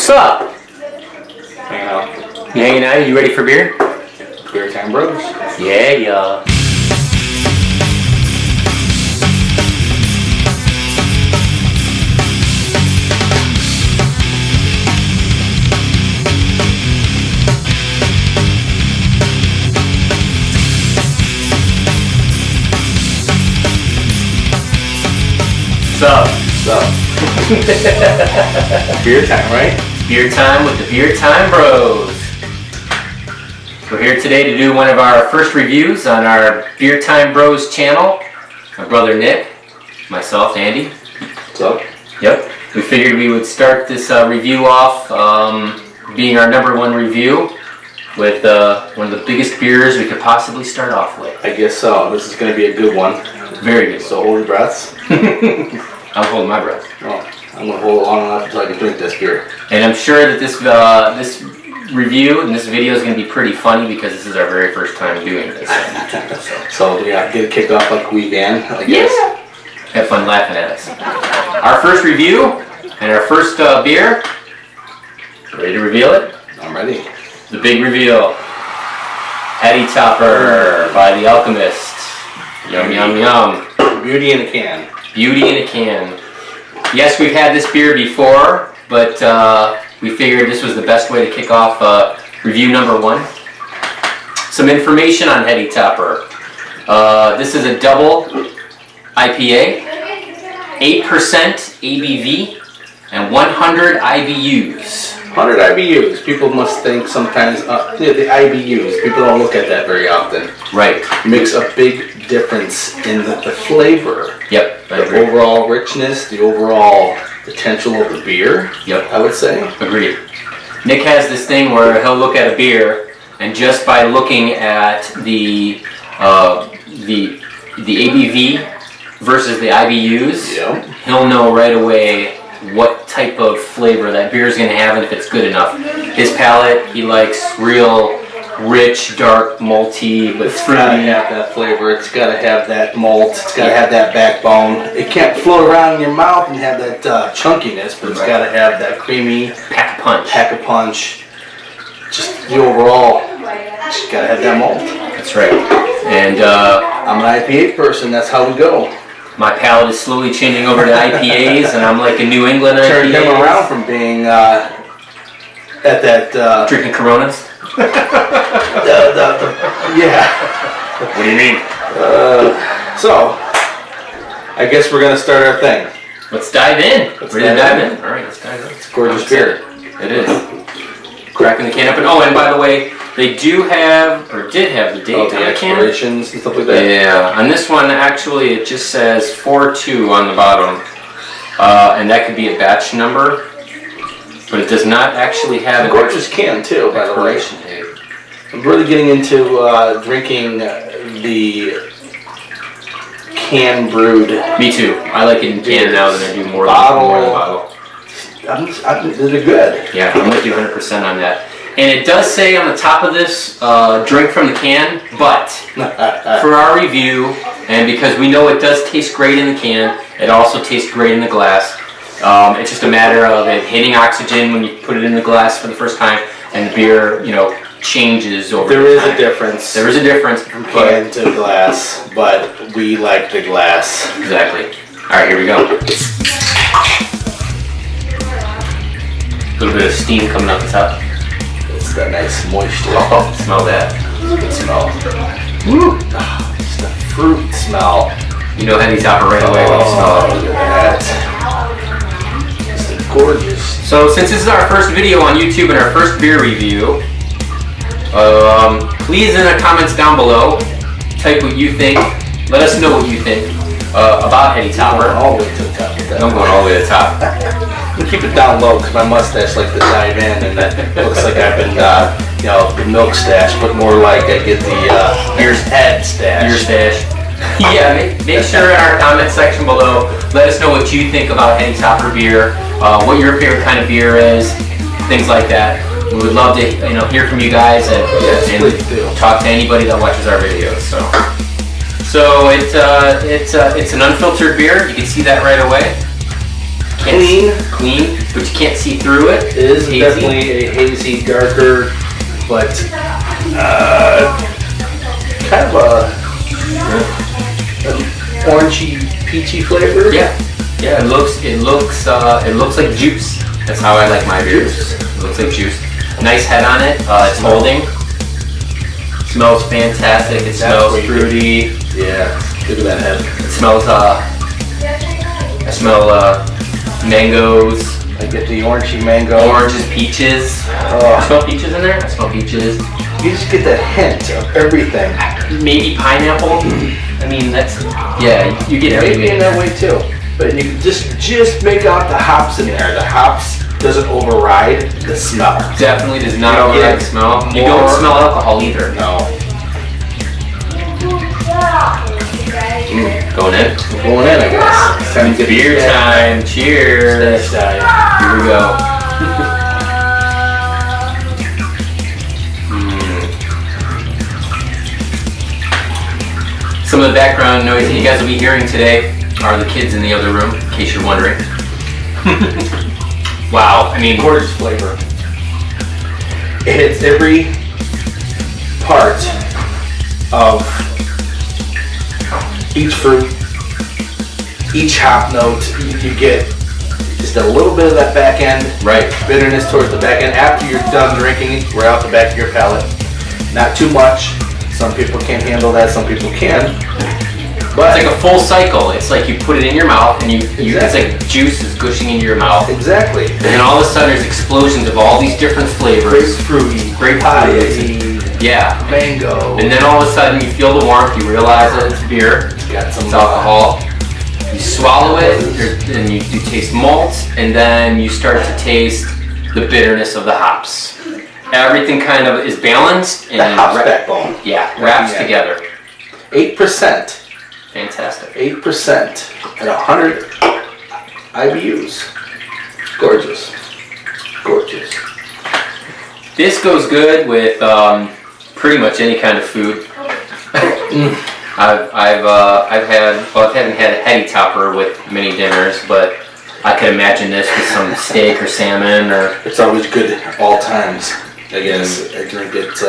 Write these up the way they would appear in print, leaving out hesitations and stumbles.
What's up? Hanging out. You hanging out? You ready for beer? BeerTimeBros. Yeah. What's up? Beer time, right? Beer time with the BeerTimeBros. We're here today to do one of our first reviews on our BeerTimeBros channel. My brother Nick, myself, Andy. What's up? Yep. We figured we would start this review off being our #1 review with one of the biggest beers we could possibly start off with. I guess so. This is going to be a good one. Very good. So hold your breaths. I'm holding my breath. Oh, I'm going to hold it long enough until I can drink this beer. And I'm sure that this review and this video is going to be pretty funny because this is our very first time doing this. So yeah, get it kicked off like we can, I guess. Yeah. Have fun laughing at us. Our first review and our first beer. Ready to reveal it? I'm ready. The big reveal. Heady Topper by the Alchemist. Yum, yum, yum. Beauty in a can. Beauty in a can. Yes, we've had this beer before, but we figured this was the best way to kick off review #1. Some information on Heady Topper. This is a double IPA, 8% ABV, and 100 IBUs. 100 IBUs. People must think sometimes, the IBUs, people don't look at that very often. Right. Makes a big difference in the flavor. Yep. The overall richness, the overall potential of the beer. Yep. I would say. Agreed. Nick has this thing where he'll look at a beer, and just by looking at the ABV versus the IBUs, Yep. he'll know right away what type of flavor that beer is going to have and if it's good enough. His palate, he likes real rich, dark, malty, but It's got to have that flavor. It's got to have that malt. It's got to have that backbone. It can't float around in your mouth and have that chunkiness, but it's got to have that creamy pack a punch. pack a punch. Just the overall. Just got to have that malt. That's right. And I'm an IPA person. That's how we go. my palate is slowly changing over to IPAs, and I'm like a New England IPA. Turned him around from being at that. Drinking Coronas. Yeah. What do you mean? So, I guess we're gonna start our thing. Let's dive in. Let's Ready to dive dive in. in? All right, let's dive in. It's a gorgeous beer. It is. Cracking the can open. Oh, and by the way, they do have, or did have the date Oh, on the the can. expirations and stuff like that. Yeah, on this one, actually, it just says 4-2 on the bottom. And that could be a batch number, but it does not actually have A gorgeous can too, by the way. expiration date. I'm really getting into drinking the can brewed. Me too. I like it in can now than I do more than the bottle. They're good. Yeah, I'm with you 100% on that. And it does say on the top of this, drink from the can, but for our review, and because we know it does taste great in the can, it also tastes great in the glass. It's just a matter of it hitting oxygen when you put it in the glass for the first time, and the beer, changes over There is time. a difference. There is a difference From can to glass, but we like the glass. Exactly. All right, here we go. A little bit of steam coming up the top. It's that nice moisture. Oh, smell that. Look at the smell. Woo! Just the fruit smell. You know Heady Topper right away when you smell it. Look at that. Just gorgeous. So since this is our first video on YouTube and our first beer review, please in the comments down below, type what you think. Let us know what you think about Heady Topper. All the way to the top. I'm going all the way to the top. I'm keep it down low because my mustache likes to dive in, and that looks like I've been, the milk stash, but more like I get the ears head stash. Beer stash. Yeah, make sure in our comment section below, let us know what you think about Heady Topper beer, what your favorite kind of beer is, things like that. We would love to hear from you guys and talk to anybody that watches our videos. So it's an unfiltered beer. You can see that right away. Clean. Clean. but you can't see through it. It is definitely a hazy, darker, but kind of a orangey, peachy flavor. Yeah. It looks like juice. That's how I like my beers. It looks like juice. Nice head on it. It's holding. Smells fantastic. It smells fruity. Yeah. Look at that head. It smells. I smell mangoes. I get the orangey mango. Oranges, peaches. I smell peaches in there. I smell peaches. You just get that hint of everything. Maybe pineapple. I mean, that's you get everything. Maybe in that way too. But you can just make out the hops in there. The hops doesn't override the smell. Definitely does not override the smell. You don't smell alcohol either. No. Going in? Going in, I guess. Time to get beer time. Cheers. Here we go. Some of the background noise that you guys will be hearing today are the kids in the other room, in case you're wondering. Wow, I mean, gorgeous flavor. It hits every part of each fruit, each hop note. You get just a little bit of that back end, right? Bitterness towards the back end after you're done drinking, right out the back of your palate. Not too much. Some people can't handle that. Some people can. But it's like a full cycle. It's like you put it in your mouth and it's like juice is gushing into your mouth. Exactly. And then all of a sudden there's explosions of all these different flavors. Grapefruity. Yeah. Mango. And then all of a sudden you feel the warmth, you realize that it's beer. Got some alcohol. You swallow it and you taste malt, and then you start to taste the bitterness of the hops. Everything kind of is balanced and the hops backbone. Yeah, wraps together. 8%. Fantastic. 8% at 100 IBUs. Gorgeous. Gorgeous. This goes good with pretty much any kind of food. I haven't had a Heady Topper with many dinners, but I could imagine this with some steak or salmon or. It's always good at all times. I guess I drink it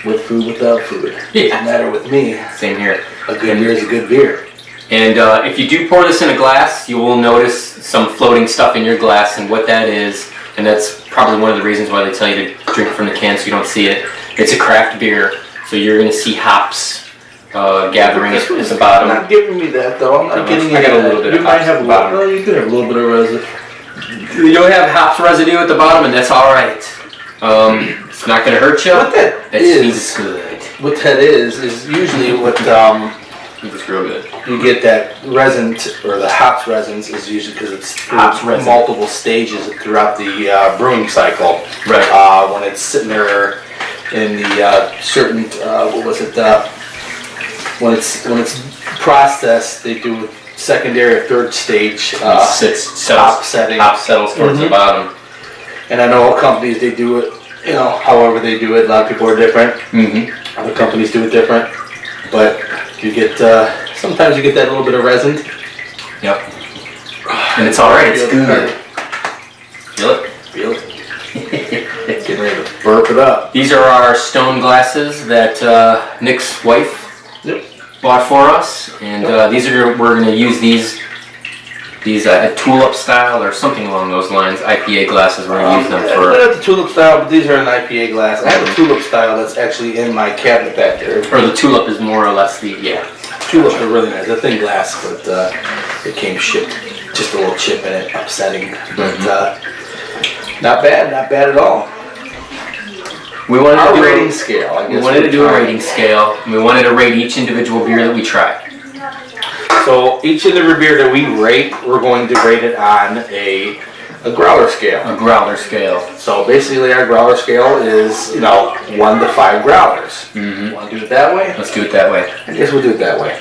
with food, without food. Yeah. Doesn't matter with me. Same here. A good beer is a good beer. And if you do pour this in a glass, you will notice some floating stuff in your glass, and what that is, and that's probably one of the reasons why they tell you to drink from the can so you don't see it. It's a craft beer, so you're going to see hops gathering at the bottom. Not giving me that though. I'm not getting. I got a little bit of hops at the bottom. Well, you could have a little bit of residue. You'll have hops residue at the bottom, and that's all right. It's not going to hurt you. What that means it's good. What that is usually what it's real good. You get that resin, or the hops resins, is usually because it's hops resin. Multiple stages throughout the brewing cycle. Right. When it's sitting there in the certain when it's processed, they do secondary or third stage hop setting. Hop settles towards the bottom. And I know all companies, they do it, however they do it. A lot of people are different. Mm-hmm. Other companies do it different. But you get, sometimes you get that little bit of resin. Yep. And it's alright, it's good. Feel it? Feel it. Getting ready to burp it up. These are our stone glasses that Nick's wife bought for us. And we're going to use these tulip style or something along those lines. IPA glasses, we're going to use them for. Not the tulip style, but these are an IPA glass. I have a tulip style that's actually in my cabinet back there. Or the tulip is more or less the, Tulips are really nice. They're thin glass, but it came shipped. Just a little chip in it, upsetting. But not bad at all. We wanted to do rating scale. I guess we wanted to do a rating scale. And we wanted to rate each individual beer that we try. So each of the beer that we rate, we're going to rate it on a growler scale. A growler scale. So basically our growler scale is, 1 to 5 growlers. Mm-hmm. Want to do it that way? Let's do it that way. I guess we'll do it that way.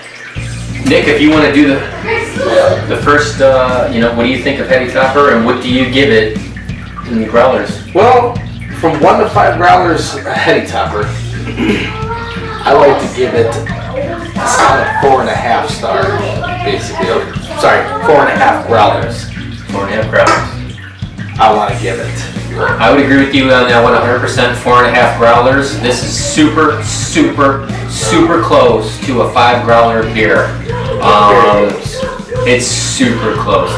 Nick, if you want to do the first, what do you think of Heady Topper, and what do you give it in growlers? Well, from 1 to 5 growlers, Heady Topper, I like to give it a solid 4.5 star, basically. sorry, 4.5 growlers. 4.5 growlers. I want to give it. I would agree with you on that one 100%. 4.5 growlers. This is super, super, super close to a 5 growler beer. It's super close.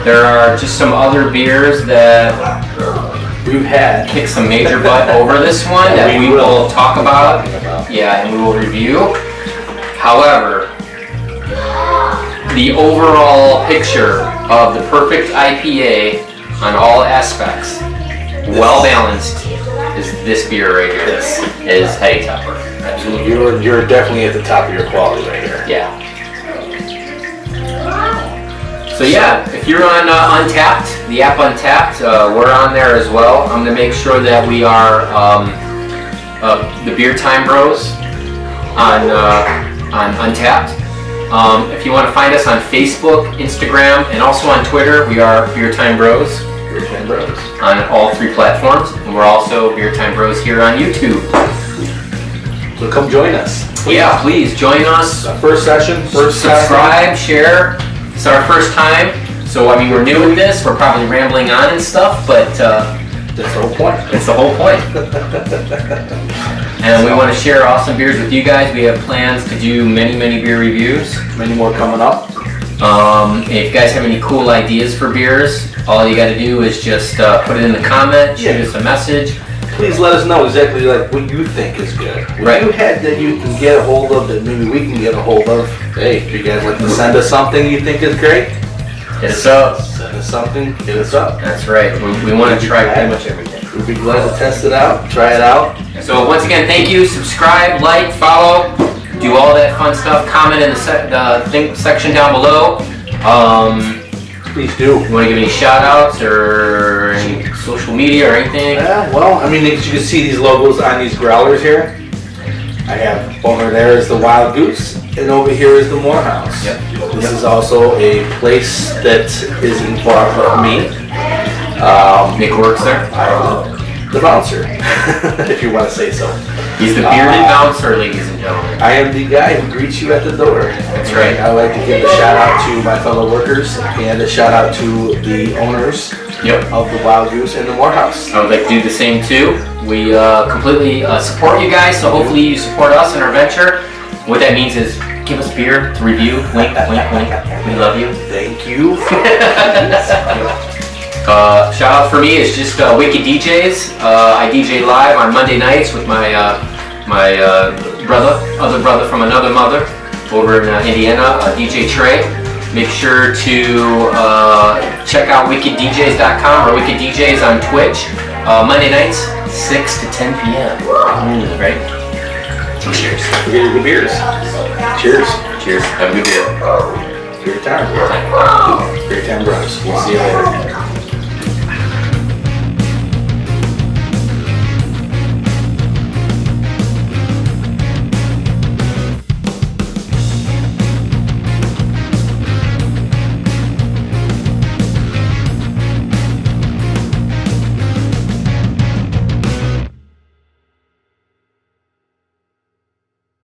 There are just some other beers that we've had kick some major butt over this one that we will talk about. Yeah, and we will review. However, the overall picture of the perfect IPA on all aspects, well balanced, is this beer right here. This is Heady Topper. Absolutely. You're definitely at the top of your quality right here. Yeah. So yeah, if you're on Untapped, the app Untapped, we're on there as well. I'm gonna make sure that we are the BeerTimeBros on Untapped. If you want to find us on Facebook, Instagram, and also on Twitter, we are BeerTimeBros. BeerTimeBros. On all 3 platforms. And we're also BeerTimeBros here on YouTube. So come join us. Yeah, please join us. First session, subscribe, share. It's our first time. So, I mean, we're new at this. We're probably rambling on and stuff, but that's the whole point. It's the whole point. And we want to share awesome beers with you guys. We have plans to do many, many beer reviews. Many more coming up. If you guys have any cool ideas for beers, all you got to do is just put it in the comment, shoot us a message. Please let us know exactly like what you think is good. What you had that you can get a hold of that maybe we can get a hold of. Hey, if you guys like to send us something you think is great, hit us up. Send us something, hit us up. That's right. We want to try pretty much everything. We'd be glad to test it out, try it out. So once again, thank you. Subscribe, like, follow, do all that fun stuff. Comment in the section down below. Please do. You want to give any shout outs or any social media or anything? Yeah, well, I mean, as you can see these logos on these growlers here. I have over there is the Wild Goose, and over here is the Morehouse. Yep. This is also a place that is involved with me. Nick works there? The bouncer, if you want to say so. He's the bearded bouncer, ladies and gentlemen. I am the guy who greets you at the door. That's right. I like to give a shout out to my fellow workers and a shout out to the owners of the Wild Goose and the Morehouse. I would like to do the same too. We completely support you guys, so hopefully you support us in our venture. What that means is give us beer to review. Wink, wink, wink. We love you. Thank you. Shout out for me is just Wicked DJs. I DJ live on Monday nights with my other brother from another mother over in Indiana, DJ Trey. Make sure to check out wickeddjs.com or Wicked DJs on Twitch. Monday nights, 6 to 10 p.m. Right? Cheers. Get your beers. Cheers. Cheers. Have a good beer. Beer time. Beer time, bros. We'll see you later.